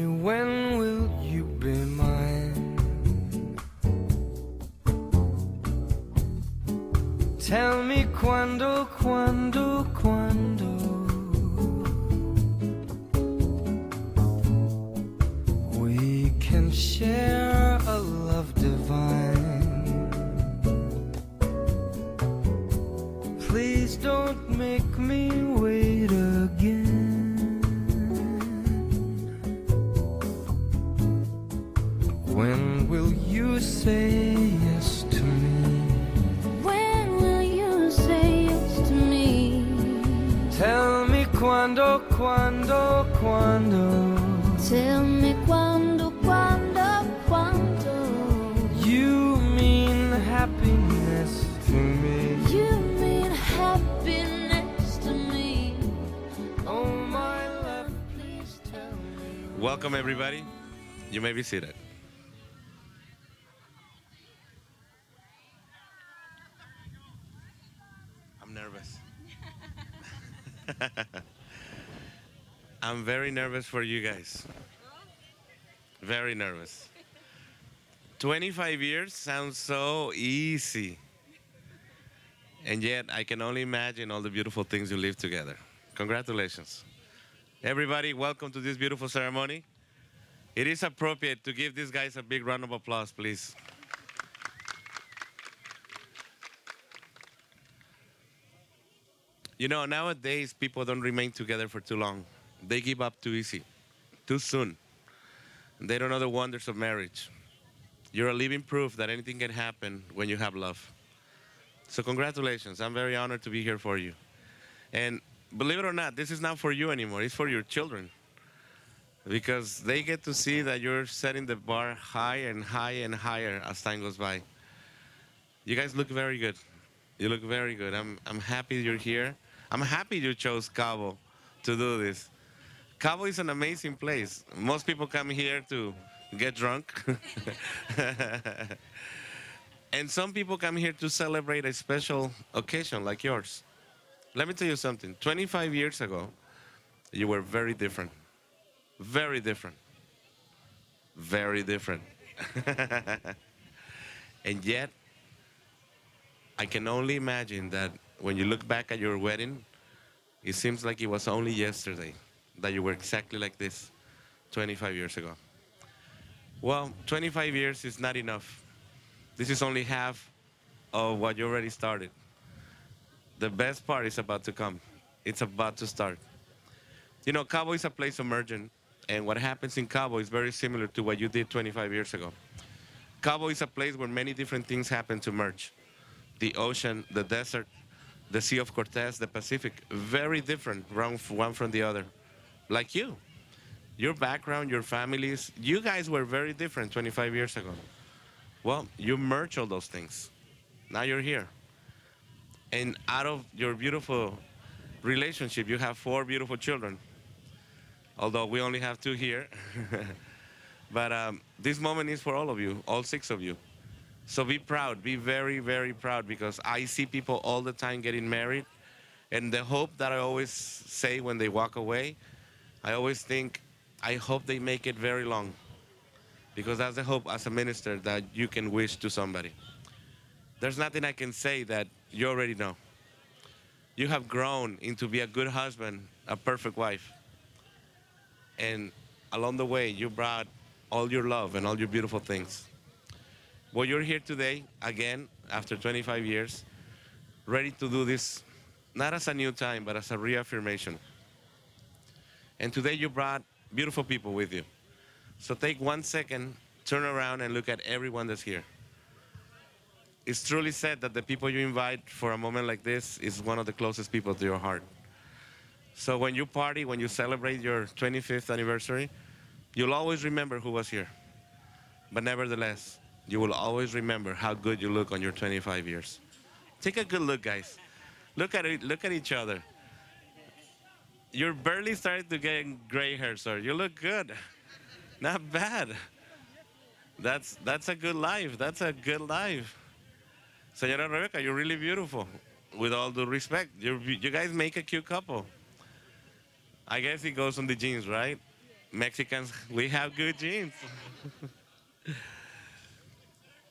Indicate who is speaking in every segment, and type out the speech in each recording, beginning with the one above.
Speaker 1: me, when will you be mine? Tell me quando, quando, quando we can share a love divine. Please don't make me wait again. When will you say yes to me?
Speaker 2: When will you say yes to me?
Speaker 1: Tell me quando, quando, quando
Speaker 2: Tell me quando, quando, quando
Speaker 1: you mean happiness to me.
Speaker 2: you mean happiness to me.
Speaker 1: Oh my love, please tell me.
Speaker 3: Welcome, everybody. You may be seated. I'm nervous. I'm very nervous for you guys. Very nervous. 25 years sounds so easy. And yet, I can only imagine all the beautiful things you live together. Congratulations. Everybody, welcome to this beautiful ceremony. It is appropriate to give these guys a big round of applause, please. You know, nowadays, people don't remain together for too long. They give up too easy, too soon. They don't know the wonders of marriage. You're a living proof that anything can happen when you have love. So congratulations. I'm very honored to be here for you. And believe it or not, this is not for you anymore. It's for your children. Because they get to see that you're setting the bar high and high and higher as time goes by. You guys look very good. You look very good. I'm happy you're here. I'm happy you chose Cabo to do this. Cabo is an amazing place. Most people come here to get drunk. And some people come here to celebrate a special occasion like yours. Let me tell you something. 25 years ago, you were very different. Very different. Very different. And yet, I can only imagine that when you look back at your wedding, it seems like it was only yesterday that you were exactly like this 25 years ago. Well, 25 years is not enough. This is only half of what you already started. The best part is about to come. It's about to start. You know, Cabo is a place of merging, and what happens in Cabo is very similar to what you did 25 years ago. Cabo is a place where many different things happen to merge. The ocean, the desert, the Sea of Cortez, the Pacific, very different one from the other. Like you. Your background, your families, you guys were very different 25 years ago. Well, you merged all those things. Now you're here. And out of your beautiful relationship, you have 4 beautiful children. Although we only have 2 here. But this moment is for all of you, all 6 of you. So be proud, be very, very proud, because I see people all the time getting married. And the hope that I always say when they walk away, I always think, I hope they make it very long. Because that's the hope as a minister that you can wish to somebody. There's nothing I can say that you already know. You have grown into be a good husband, a perfect wife. And along the way, you brought all your love and all your beautiful things. Well, you're here today, again, after 25 years, ready to do this, not as a new time, but as a reaffirmation. And today you brought beautiful people with you. So take 1 second, turn around and look at everyone that's here. It's truly said that the people you invite for a moment like this is one of the closest people to your heart. So when you party, when you celebrate your 25th anniversary, you'll always remember who was here. But nevertheless, you will always remember how good you look on your 25 years. Take a good look, guys. Look at it, look at each other. You're barely starting to get gray hair, sir. You look good. Not bad. That's a good life. That's a good life. Señora Rebecca, you're really beautiful. With all due respect, you guys make a cute couple. I guess it goes on the genes, right? Mexicans, we have good genes.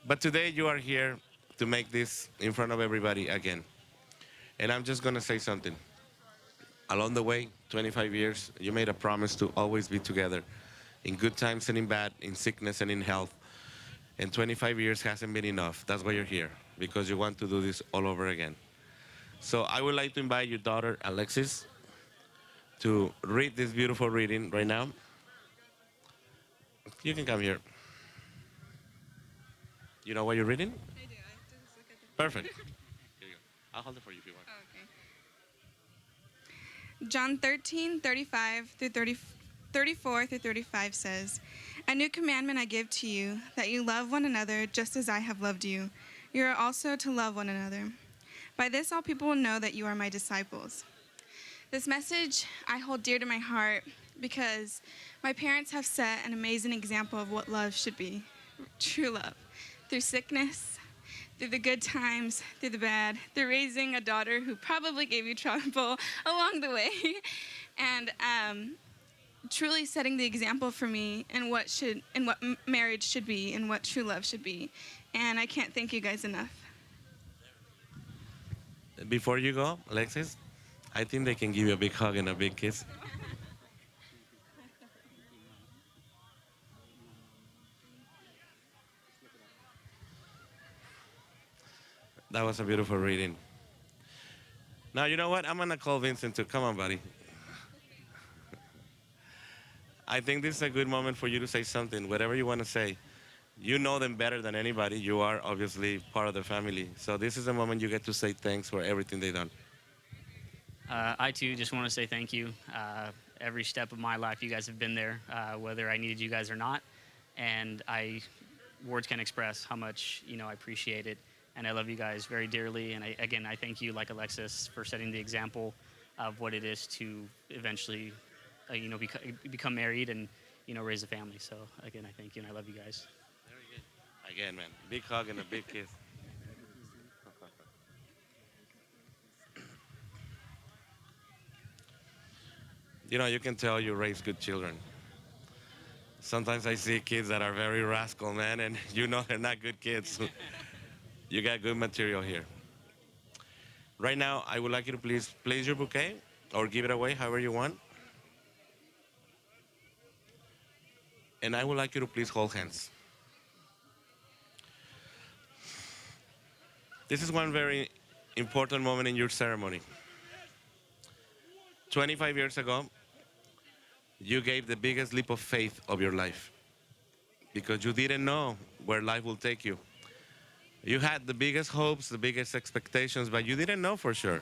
Speaker 3: But today you are here to make this in front of everybody again. And I'm just going to say something. Along the way, 25 years, you made a promise to always be together in good times and in bad, in sickness and in health. And 25 years hasn't been enough. That's why you're here, because you want to do this all over again. So I would like to invite your daughter, Alexis, to read this beautiful reading right now. You can come here. You know what you're reading?
Speaker 4: I do. I have to just look at the.
Speaker 3: Perfect. Here you go. I'll hold it for you if you want.
Speaker 4: Oh, okay. John 13:35 through 34 through 35 says, "A new commandment I give to you, that you love one another just as I have loved you. You are also to love one another. By this all people will know that you are my disciples." This message I hold dear to my heart because my parents have set an amazing example of what love should be. True love. Through sickness, through the good times, through the bad, through raising a daughter who probably gave you trouble along the way, and truly setting the example for me in what marriage should be and what true love should be. And I can't thank you guys enough.
Speaker 3: Before you go, Alexis, I think they can give you a big hug and a big kiss. That was a beautiful reading. Now, you know what? I'm going to call Vincent to come on, buddy. I think this is a good moment for you to say something, whatever you want to say. You know them better than anybody. You are obviously part of the family. So this is a moment you get to say thanks for everything they've done.
Speaker 5: I too just want to say thank you. Every step of my life, you guys have been there, whether I needed you guys or not. And words can't express how much I appreciate it, and I love you guys very dearly. And I thank you, like Alexis, for setting the example of what it is to eventually, become married and raise a family. So again, I thank you, and I love you guys.
Speaker 3: Very good. Again, man, big hug and a big kiss. You can tell you raise good children. Sometimes I see kids that are very rascal, man, and they're not good kids. You got good material here. Right now, I would like you to please place your bouquet or give it away however you want. And I would like you to please hold hands. This is one very important moment in your ceremony. 25 years ago, you gave the biggest leap of faith of your life because you didn't know where life will take you. You had the biggest hopes, the biggest expectations, but you didn't know for sure.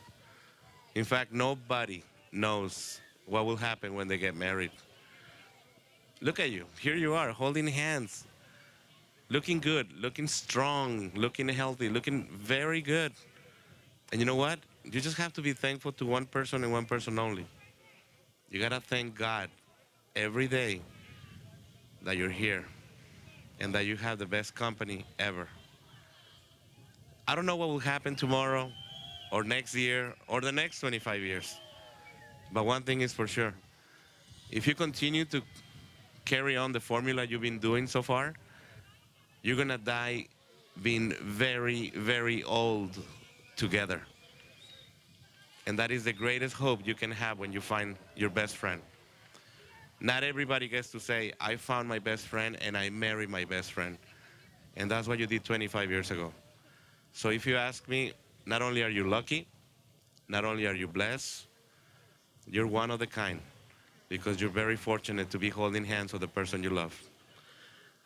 Speaker 3: In fact, nobody knows what will happen when they get married. Look at you. Here you are, holding hands, looking good, looking strong, looking healthy, looking very good. And you know what? You just have to be thankful to one person and one person only. You got to thank God every day that you're here and that you have the best company ever. I don't know what will happen tomorrow or next year or the next 25 years. But one thing is for sure. If you continue to carry on the formula you've been doing so far, you're going to die being very, very old together. And that is the greatest hope you can have when you find your best friend. Not everybody gets to say, I found my best friend and I married my best friend. And that's what you did 25 years ago. So if you ask me, not only are you lucky, not only are you blessed, you're one of the kind because you're very fortunate to be holding hands with the person you love.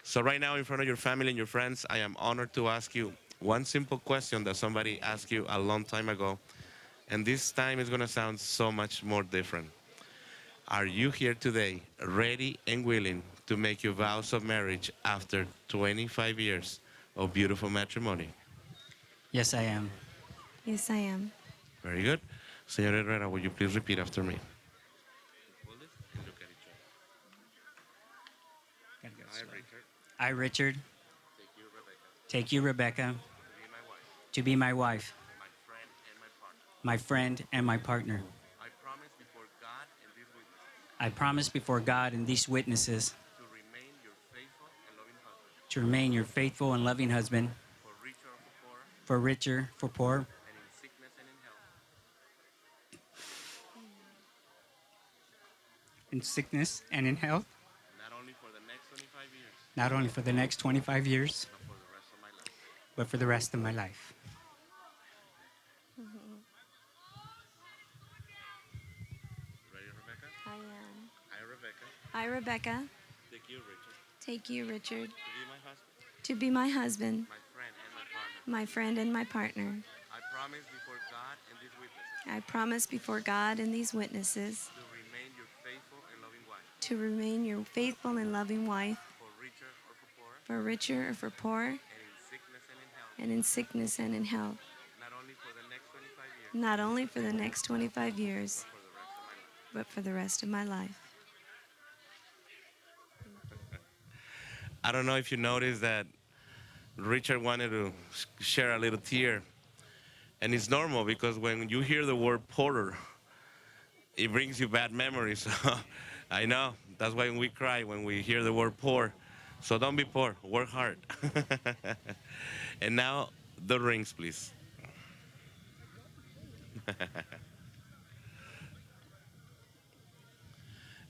Speaker 3: So right now in front of your family and your friends, I am honored to ask you one simple question that somebody asked you a long time ago. And this time is going to sound so much more different. Are you here today ready and willing to make your vows of marriage after 25 years of beautiful matrimony?
Speaker 5: Yes, I am.
Speaker 2: Yes, I am.
Speaker 3: Very good. Señor Herrera, will you please repeat after me?
Speaker 5: I, Richard, take you, Rebecca, to be my wife, my friend and my partner.
Speaker 3: I promise before God and these witnesses
Speaker 6: I promise before God and these witnesses
Speaker 3: to remain your faithful and loving husband,
Speaker 6: to remain your faithful and loving husband,
Speaker 3: for richer or for poorer,
Speaker 6: for richer, for poor,
Speaker 3: and in sickness and in health,
Speaker 6: in sickness and in health,
Speaker 3: not only for the next 25 years,
Speaker 6: not only for the next 25 years,
Speaker 3: but for the rest of my life.
Speaker 6: but for the rest of my life.
Speaker 3: You ready, Rebecca?
Speaker 2: I am.
Speaker 3: I, Rebecca,
Speaker 2: I, Rebecca,
Speaker 3: take you, Richard,
Speaker 2: take you, Richard,
Speaker 3: to be my husband,
Speaker 2: to be my husband,
Speaker 3: my friend, and my partner.
Speaker 2: my friend, and my partner.
Speaker 3: I promise before God and these witnesses
Speaker 2: I promise before God and these witnesses
Speaker 3: to remain your faithful and loving wife,
Speaker 2: to remain your faithful and loving wife,
Speaker 3: for richer or for poorer,
Speaker 2: for richer or for poor,
Speaker 3: and in sickness and in health,
Speaker 2: and in sickness and in health,
Speaker 3: not only for the next 25 years,
Speaker 2: not only for the next 25 years,
Speaker 3: for the rest of my life.
Speaker 2: but for the rest of my life.
Speaker 3: I don't know if you noticed that Richard wanted to share a little tear. And it's normal because when you hear the word porter, it brings you bad memories. I know. That's why we cry when we hear the word poor. So don't be poor. Work hard. And now the rings, please.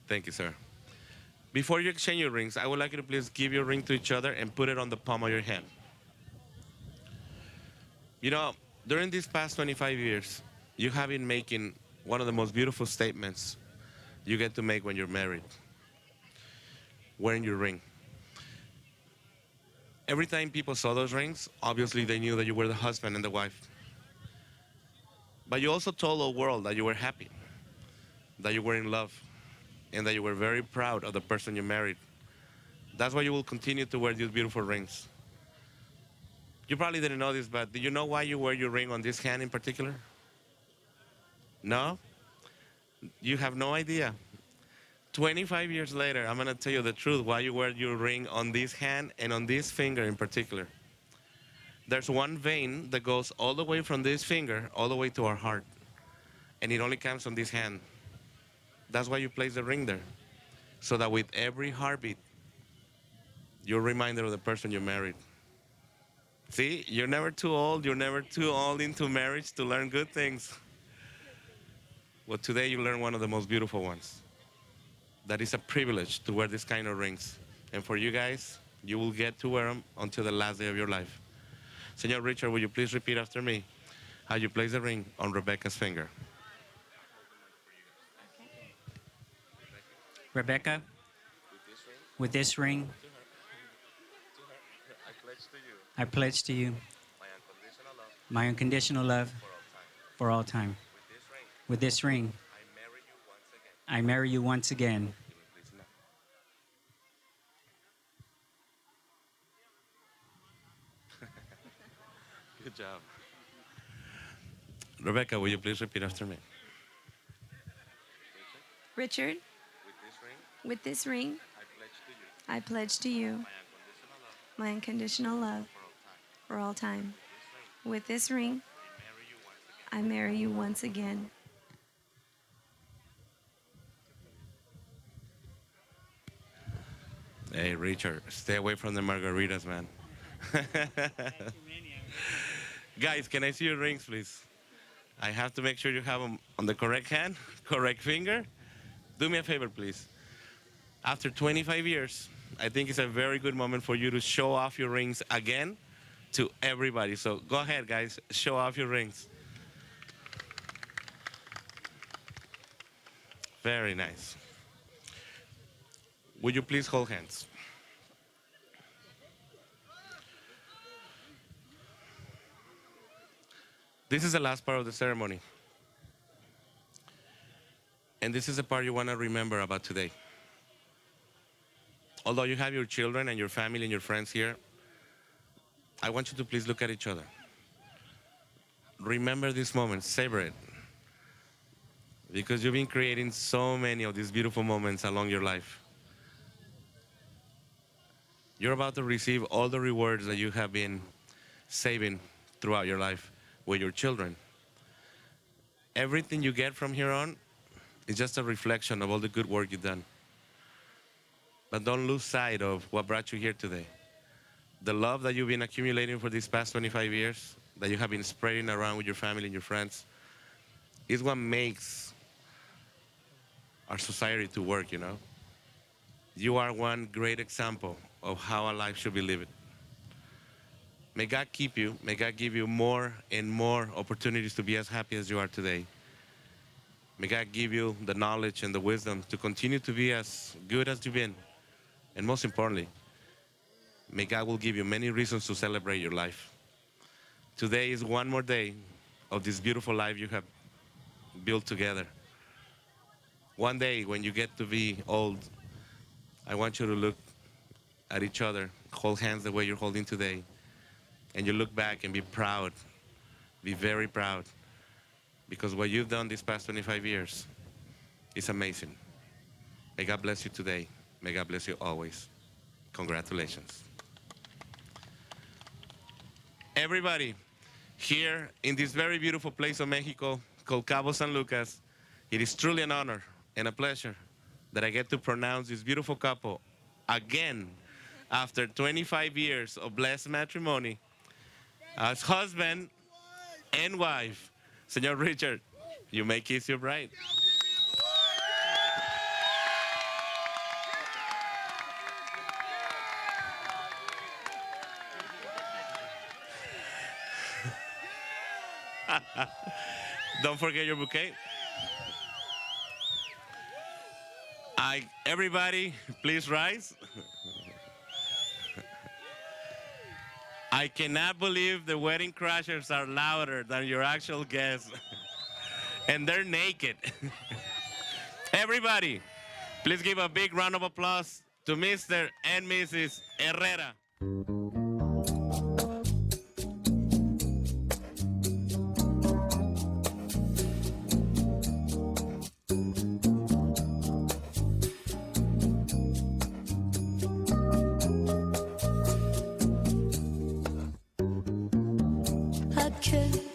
Speaker 3: Thank you, sir. Before you exchange your rings, I would like you to please give your ring to each other and put it on the palm of your hand. You know, during these past 25 years, you have been making one of the most beautiful statements you get to make when you're married, wearing your ring. Every time people saw those rings, obviously they knew that you were the husband and the wife. But you also told the world that you were happy, that you were in love, and that you were very proud of the person you married. That's why you will continue to wear these beautiful rings. You probably didn't know this, but do you know why you wear your ring on this hand in particular? No? You have no idea. 25 years later, I'm going to tell you the truth why you wear your ring on this hand and on this finger in particular. There's one vein that goes all the way from this finger all the way to our heart, and it only comes from this hand. That's why you place the ring there, so that with every heartbeat, you're reminded of the person you married. See, you're never too old. You're never too old into marriage to learn good things. Well, today you learn one of the most beautiful ones. That is a privilege to wear this kind of rings. And for you guys, you will get to wear them until the last day of your life. Senor Richard, will you please repeat after me how you place the ring on Rebecca's finger?
Speaker 6: Rebecca, with this ring,
Speaker 3: I pledge to you
Speaker 6: I pledge to you
Speaker 3: my unconditional love
Speaker 6: my unconditional love
Speaker 3: for all time.
Speaker 6: for all time.
Speaker 3: With this ring,
Speaker 6: With this ring,
Speaker 3: I marry you once again.
Speaker 6: I marry you once again.
Speaker 3: Give me please now. Good job. Rebecca, will you please repeat after me?
Speaker 2: Richard,
Speaker 3: With this ring,
Speaker 2: with this ring,
Speaker 3: I pledge to you
Speaker 2: I pledge to you
Speaker 3: my unconditional love
Speaker 2: my unconditional love
Speaker 3: for all time.
Speaker 2: for all time. With this ring,
Speaker 3: I marry you once again.
Speaker 2: I marry you once again.
Speaker 3: Hey, Richard, stay away from the margaritas, man. Guys, can I see your rings, please? I have to make sure you have them on the correct hand, correct finger. Do me a favor, please. After 25 years, I think it's a very good moment for you to show off your rings again to everybody. So go ahead, guys, show off your rings. Very nice. Would you please hold hands? This is the last part of the ceremony. And this is the part you want to remember about today. Although you have your children and your family and your friends here, I want you to please look at each other. Remember this moment, savor it. Because you've been creating so many of these beautiful moments along your life. You're about to receive all the rewards that you have been saving throughout your life with your children. Everything you get from here on It's just a reflection of all the good work you've done. But don't lose sight of what brought you here today. The love that you've been accumulating for these past 25 years, that you have been spreading around with your family and your friends, is what makes our society to work, you know? You are one great example of how a life should be lived. May God keep you. May God give you more and more opportunities to be as happy as you are today. May God give you the knowledge and the wisdom to continue to be as good as you've been. And most importantly, may God will give you many reasons to celebrate your life. Today is one more day of this beautiful life you have built together. One day when you get to be old, I want you to look at each other, hold hands the way you're holding today, and you look back and be proud, be very proud, because what you've done these past 25 years is amazing. May God bless you today. May God bless you always. Congratulations. Everybody, here in this very beautiful place of Mexico called Cabo San Lucas, it is truly an honor and a pleasure that I get to pronounce this beautiful couple again after 25 years of blessed matrimony as husband and wife. Señor Richard, you may kiss your bride. Don't forget your bouquet. Everybody, please rise. I cannot believe the wedding crashers are louder than your actual guests. And they're naked. Everybody, please give a big round of applause to Mr. and Mrs. Herrera.
Speaker 2: I could